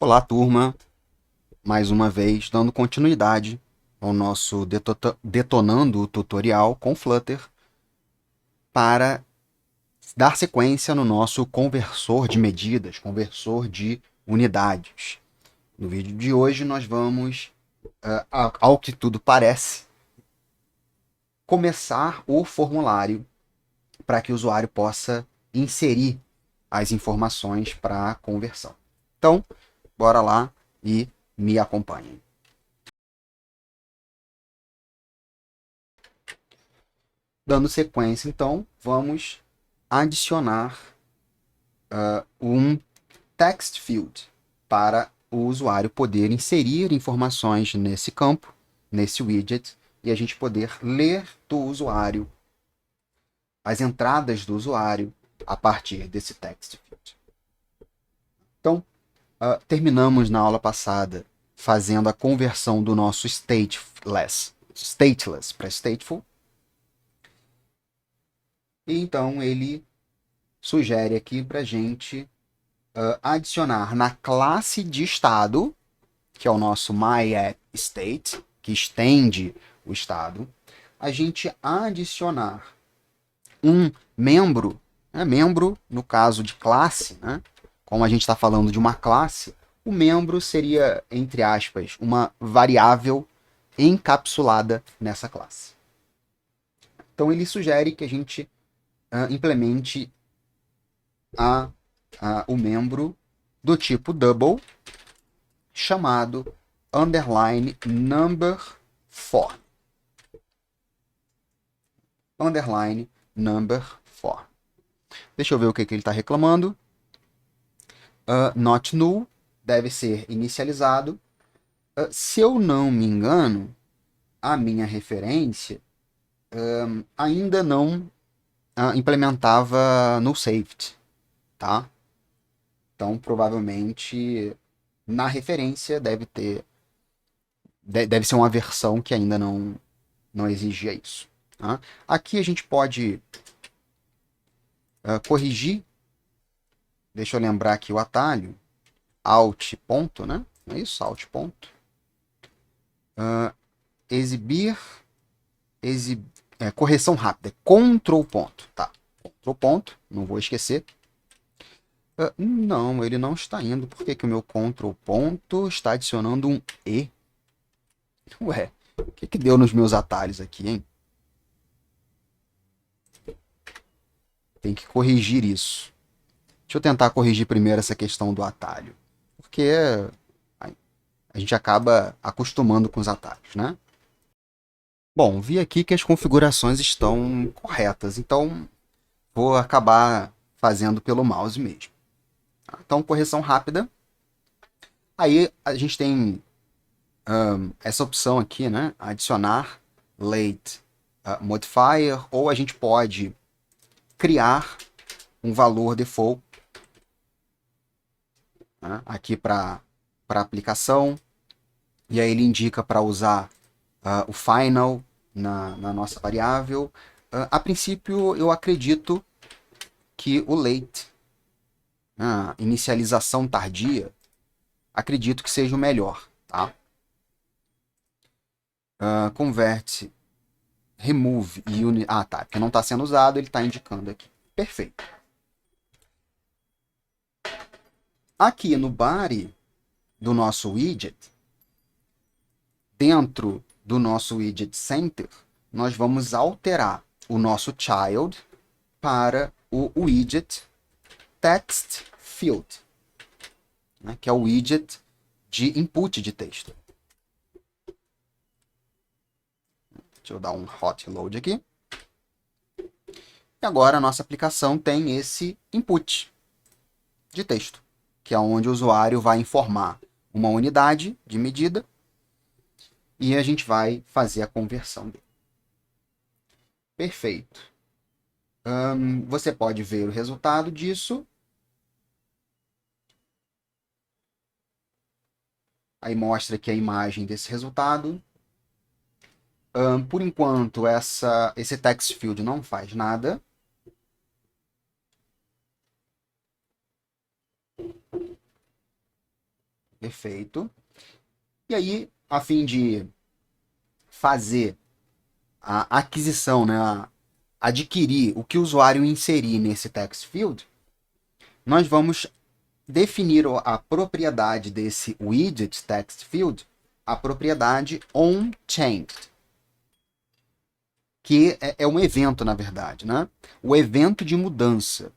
Olá, turma. Mais uma vez, dando continuidade ao nosso detonando o tutorial com Flutter para dar sequência no nosso conversor de medidas, conversor de unidades. No vídeo de hoje, nós vamos, ao que tudo parece, começar o formulário para que o usuário possa inserir as informações para a conversão. Então, bora lá e me acompanhem. Dando sequência, então, vamos adicionar um text field para o usuário poder inserir informações nesse campo, nesse widget, e a gente poder ler do usuário as entradas do usuário a partir desse text field. Então, terminamos na aula passada fazendo a conversão do nosso stateless para stateful. E então ele sugere aqui para a gente adicionar na classe de estado, que é o nosso myAppState, que estende o estado, a gente adicionar um membro, membro no caso de classe, né? Como a gente está falando de uma classe, o membro seria, entre aspas, uma variável encapsulada nessa classe. Então ele sugere que a gente implemente o membro do tipo double, chamado underline number form. Underline number form. Deixa eu ver o que ele está reclamando. Not null, deve ser inicializado. Se eu não me engano, a minha referência ainda não implementava null saved, tá? Então, provavelmente, na referência deve ser uma versão que ainda não exigia isso. Tá? Aqui a gente pode corrigir. Deixa eu lembrar aqui o atalho. Alt ponto, né? É isso, Alt ponto. Exibir, correção rápida. Ctrl ponto, tá? Ctrl ponto, não vou esquecer. Não, ele não está indo. Por que o meu Ctrl ponto está adicionando um E? Ué, o que deu nos meus atalhos aqui, hein? Tem que corrigir isso. Deixa eu tentar corrigir primeiro essa questão do atalho. Porque a gente acaba acostumando com os atalhos, né? Bom, vi aqui que as configurações estão corretas, então vou acabar fazendo pelo mouse mesmo. Então, correção rápida. Aí a gente tem essa opção aqui, né? Adicionar late modifier, ou a gente pode criar um valor default, né? Aqui para aplicação. E aí ele indica para usar o final na nossa variável. A princípio, eu acredito que o late, a inicialização tardia, acredito que seja o melhor, tá? Convert, remove unit. Ah, tá. Porque não está sendo usado, ele está indicando aqui. Perfeito. Aqui no body do nosso widget, dentro do nosso widget center, nós vamos alterar o nosso child para o widget text field, né, que é o widget de input de texto. Deixa eu dar um hot load aqui. E agora a nossa aplicação tem esse input de texto, que é onde o usuário vai informar uma unidade de medida e a gente vai fazer a conversão dele. Perfeito. Você pode ver o resultado disso. Aí mostra aqui a imagem desse resultado. Por enquanto, esse text field não faz nada. Perfeito. E aí, a fim de fazer a aquisição, né, adquirir o que o usuário inserir nesse text field, nós vamos definir a propriedade desse widget text field, a propriedade onChanged, que é um evento, na verdade, né? O evento de mudança.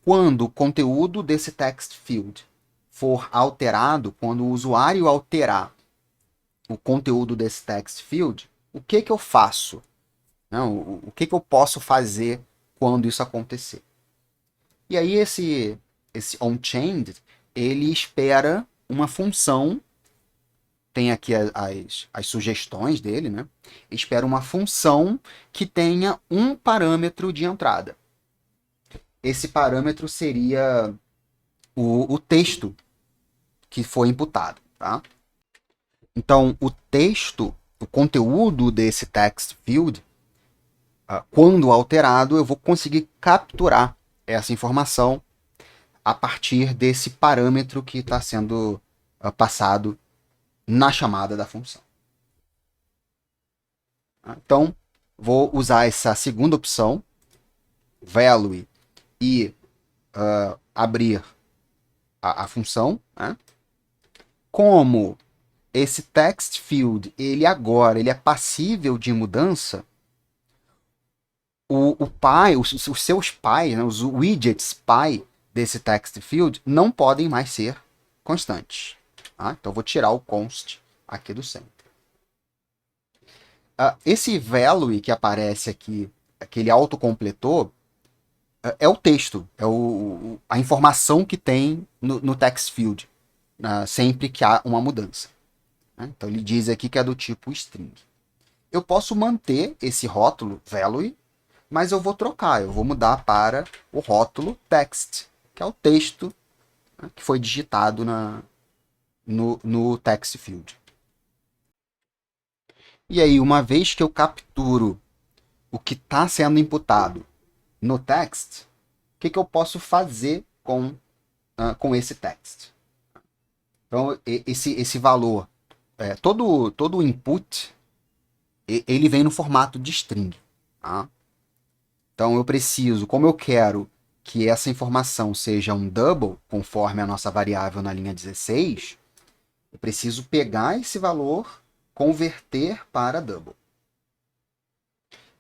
Quando o conteúdo desse text field for alterado, quando o usuário alterar o conteúdo desse text field, o que eu faço? Não, o que eu posso fazer quando isso acontecer? E aí esse onChanged, ele espera uma função, tem aqui as sugestões dele, né? Espera uma função que tenha um parâmetro de entrada. Esse parâmetro seria o texto que foi imputado, tá? Então, o texto, o conteúdo desse text field, quando alterado, eu vou conseguir capturar essa informação a partir desse parâmetro que está sendo passado na chamada da função. Então, vou usar essa segunda opção, value, e abrir a função. Né? Como esse text field, ele é passível de mudança, o pai, os seus pais, né, os widgets pai desse text field não podem mais ser constantes. Tá? Então, eu vou tirar o const aqui do centro. Esse value que aparece aqui, que ele autocompletou, é o texto, é a informação que tem no text field, sempre que há uma mudança. Né? Então, ele diz aqui que é do tipo string. Eu posso manter esse rótulo value, mas eu vou trocar, eu vou mudar para o rótulo text, que é o texto, né, que foi digitado no text field. E aí, uma vez que eu capturo o que está sendo imputado no text, o que eu posso fazer com esse text? Então, esse valor, todo o input, ele vem no formato de string. Tá? Então, eu preciso, como eu quero que essa informação seja um double, conforme a nossa variável na linha 16, eu preciso pegar esse valor, converter para double.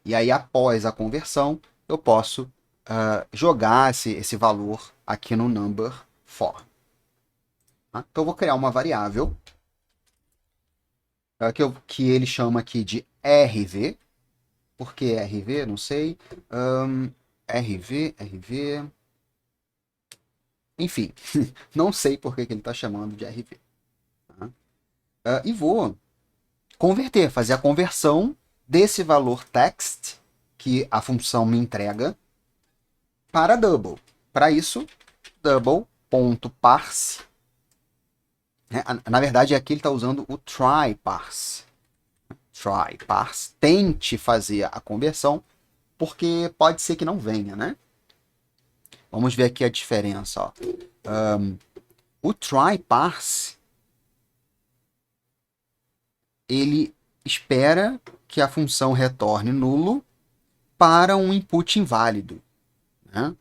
E aí, após a conversão, eu posso jogar esse valor aqui no number for. Tá? Então, eu vou criar uma variável que ele chama aqui de RV. Por que RV? Não sei. RV. Enfim, não sei por que ele está chamando de RV. Tá? E vou fazer a conversão desse valor text que a função me entrega para double. Para isso, double.parse. Né? Na verdade, aqui ele está usando o try parse. Try parse. Tente fazer a conversão, porque pode ser que não venha, né? Vamos ver aqui a diferença. Ó. O try parse, ele espera que a função retorne nulo para um input inválido. Né?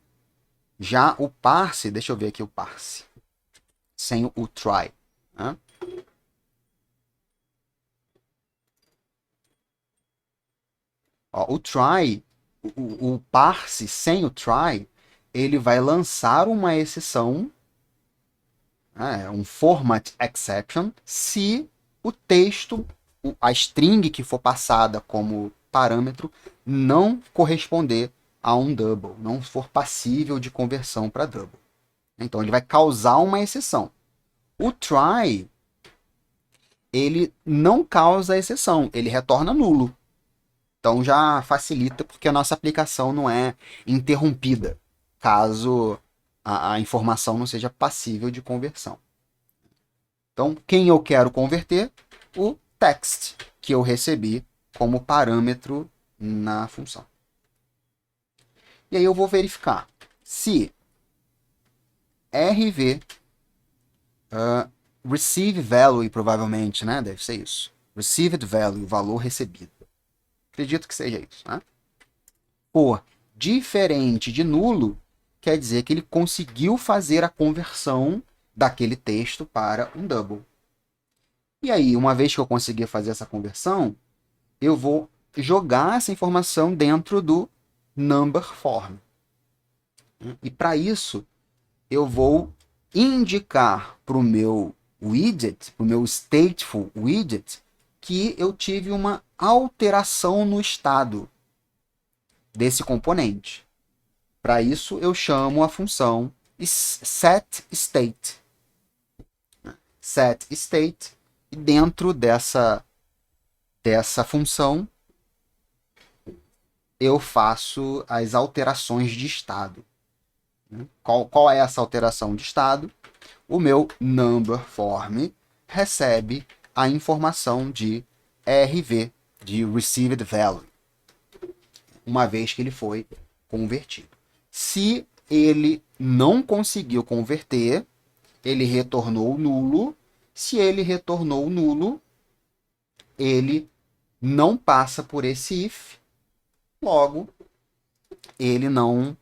Já o parse, deixa eu ver aqui o parse, sem o try. Né? Ó, o try, o parse sem o try, ele vai lançar uma exceção, né, um format exception, se o texto, a string que for passada como parâmetro, não corresponder a um double, não for passível de conversão para double. Então ele vai causar uma exceção. O try, ele não causa exceção, ele retorna nulo. Então já facilita porque a nossa aplicação não é interrompida, caso a informação não seja passível de conversão. Então, quem eu quero converter? O text que eu recebi como parâmetro na função. E aí eu vou verificar se RV receive value, provavelmente, né? Deve ser isso. Received value, valor recebido. Acredito que seja isso, né? For diferente de nulo, quer dizer que ele conseguiu fazer a conversão daquele texto para um double. E aí, uma vez que eu conseguir fazer essa conversão, eu vou jogar essa informação dentro do number form. E para isso, eu vou indicar para o meu widget, para o meu stateful widget, que eu tive uma alteração no estado desse componente. Para isso, eu chamo a função setState. SetState, e dentro dessa função, eu faço as alterações de estado. Qual é essa alteração de estado? O meu number form recebe a informação de RV, de received value, uma vez que ele foi convertido. Se ele não conseguiu converter, ele retornou nulo. Se ele retornou nulo, ele não passa por esse if, logo, ele não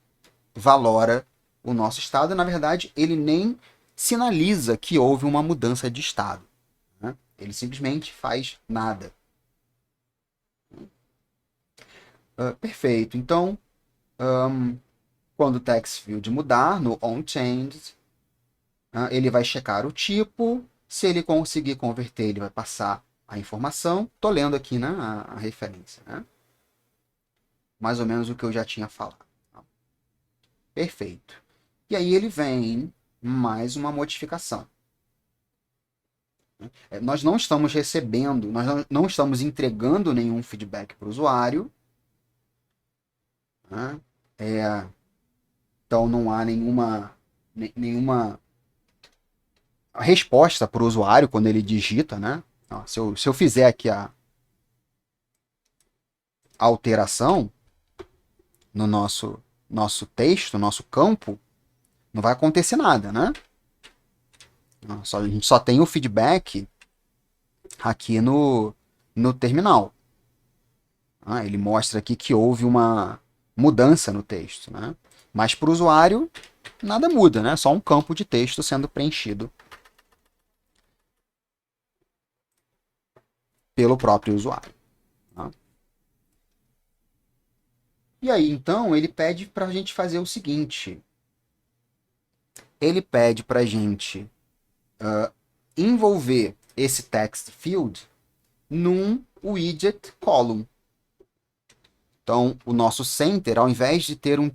valora o nosso estado. Na verdade, ele nem sinaliza que houve uma mudança de estado, né? Ele simplesmente faz nada. Perfeito. Então, quando o text field mudar no onChanged, ele vai checar o tipo. Se ele conseguir converter, ele vai passar a informação. Estou lendo aqui, né, a referência, né? Mais ou menos o que eu já tinha falado. Perfeito. E aí ele vem mais uma modificação. Nós não estamos recebendo, nós não estamos entregando nenhum feedback para o usuário. Né? Então não há nenhuma resposta para o usuário quando ele digita. Né? Se eu fizer aqui a alteração no nosso texto, nosso campo, não vai acontecer nada, né? A gente só tem o feedback aqui no terminal. Ele mostra aqui que houve uma mudança no texto, né? Mas para o usuário, nada muda, né? Só um campo de texto sendo preenchido pelo próprio usuário. Tá? E aí, então, ele pede para a gente fazer o seguinte. Ele pede para a gente envolver esse text field num widget column. Então, o nosso center, ao invés de ter um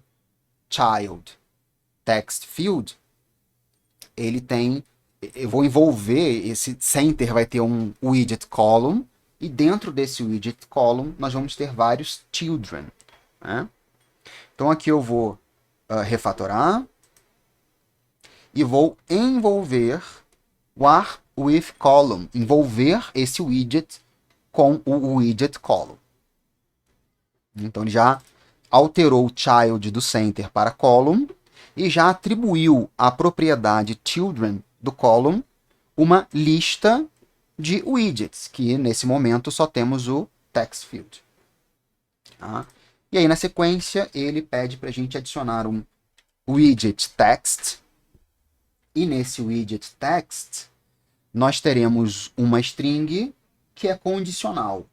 child text field, ele tem, eu vou envolver, esse center vai ter um widget column, e dentro desse widget column nós vamos ter vários children. Né? Então aqui eu vou refatorar e vou envolver war with column, envolver esse widget com o widget column. Então ele já alterou o child do center para column e já atribuiu à propriedade children do column uma lista de widgets, que nesse momento só temos o text field. Tá? E aí na sequência ele pede para a gente adicionar um widget text, e nesse widget text nós teremos uma string que é condicional.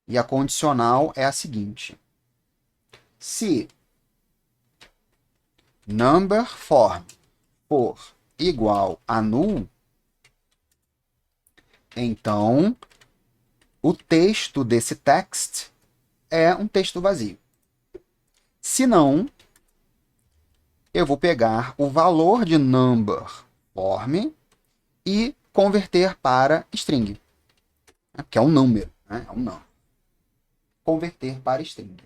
E a condicional é a seguinte: se number form for igual a null, então o texto desse text é um texto vazio. Se não, eu vou pegar o valor de number form e converter para string, que é um número, né? É um number. Converter para string.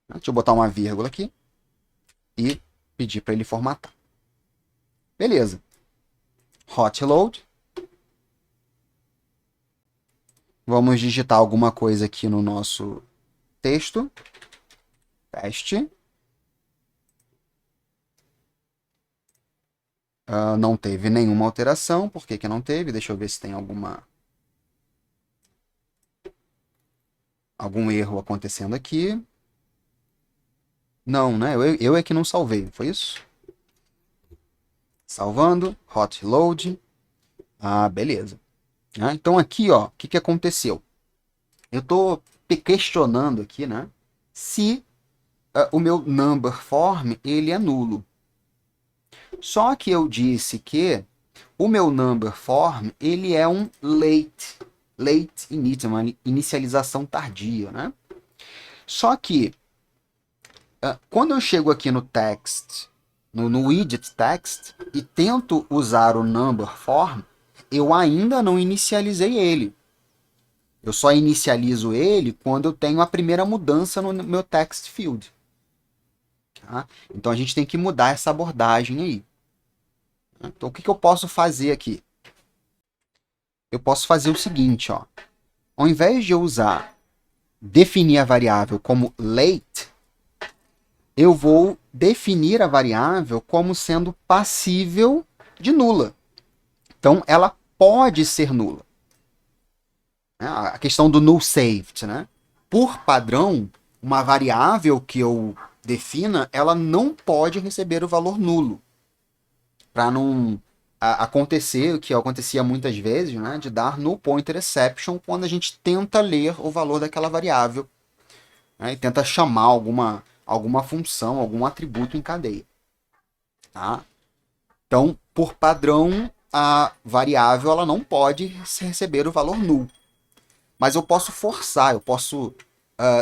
Deixa eu botar uma vírgula aqui e pedir para ele formatar. Beleza. Hot load. Vamos digitar alguma coisa aqui no nosso texto. Teste. Não teve nenhuma alteração. Por que que não teve? Deixa eu ver se tem algum erro acontecendo aqui. Não, né? Eu é que não salvei, foi isso? Salvando, hot load. Ah, beleza. Então aqui, ó, o que que aconteceu? Eu estou questionando aqui, né, se o meu number form ele é nulo. Só que eu disse que o meu number form ele é um late init, uma inicialização tardia, né? Só que quando eu chego aqui no text, no widget text e tento usar o number form, eu ainda não inicializei ele. Eu só inicializo ele quando eu tenho a primeira mudança no meu text field. Tá? Então a gente tem que mudar essa abordagem aí. Então o que eu posso fazer aqui? Eu posso fazer o seguinte, ó. Ao invés de eu definir a variável como late, eu vou definir a variável como sendo passível de nula. Então ela pode ser nula. A questão do null saved, né? Por padrão, uma variável que eu defina, ela não pode receber o valor nulo. Para não acontecer o que acontecia muitas vezes, né? De dar null pointer exception quando a gente tenta ler o valor daquela variável, né, e tenta chamar alguma função, algum atributo em cadeia. Tá? Então, por padrão, a variável ela não pode receber o valor null. Mas eu posso forçar, eu posso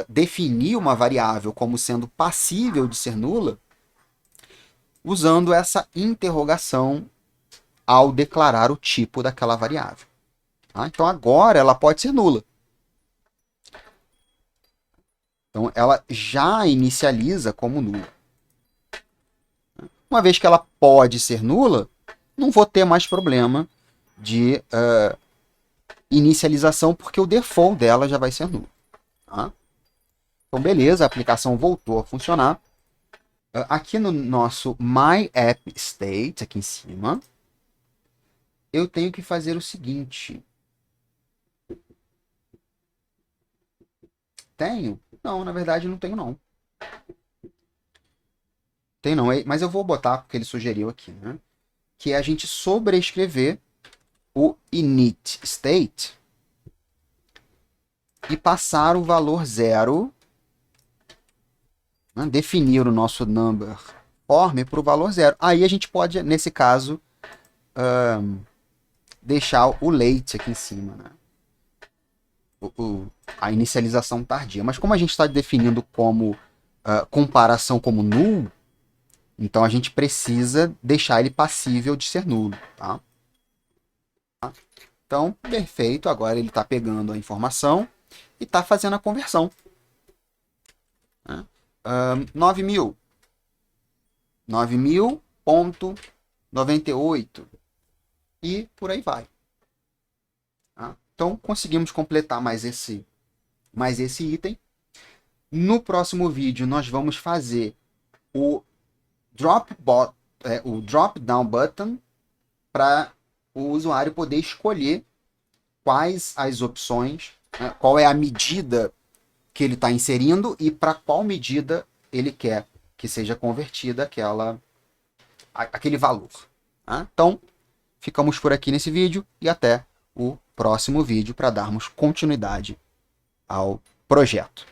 definir uma variável como sendo passível de ser nula usando essa interrogação ao declarar o tipo daquela variável. Tá? Então agora ela pode ser nula. Então ela já inicializa como nula. Uma vez que ela pode ser nula, não vou ter mais problema de inicialização, porque o default dela já vai ser nulo. Tá? Então, beleza, a aplicação voltou a funcionar. Aqui no nosso My App State, aqui em cima, eu tenho que fazer o seguinte. Tenho? Não, na verdade não tenho não. Tem não, mas eu vou botar porque ele sugeriu aqui, né? Que é a gente sobrescrever o init state e passar o valor 0, né? Definir o nosso number form para o valor 0. Aí a gente pode, nesse caso, deixar o late aqui em cima, né? A inicialização tardia. Mas como a gente está definindo como comparação como null, então a gente precisa deixar ele passível de ser nulo. Tá? Então, perfeito. Agora ele está pegando a informação e está fazendo a conversão. 9.000. 9.000.98. E por aí vai. Tá? Então, conseguimos completar mais esse item. No próximo vídeo, nós vamos fazer o drop down button para o usuário poder escolher quais as opções, né, qual é a medida que ele está inserindo e para qual medida ele quer que seja convertida aquele valor. Tá? Então, ficamos por aqui nesse vídeo e até o próximo vídeo para darmos continuidade ao projeto.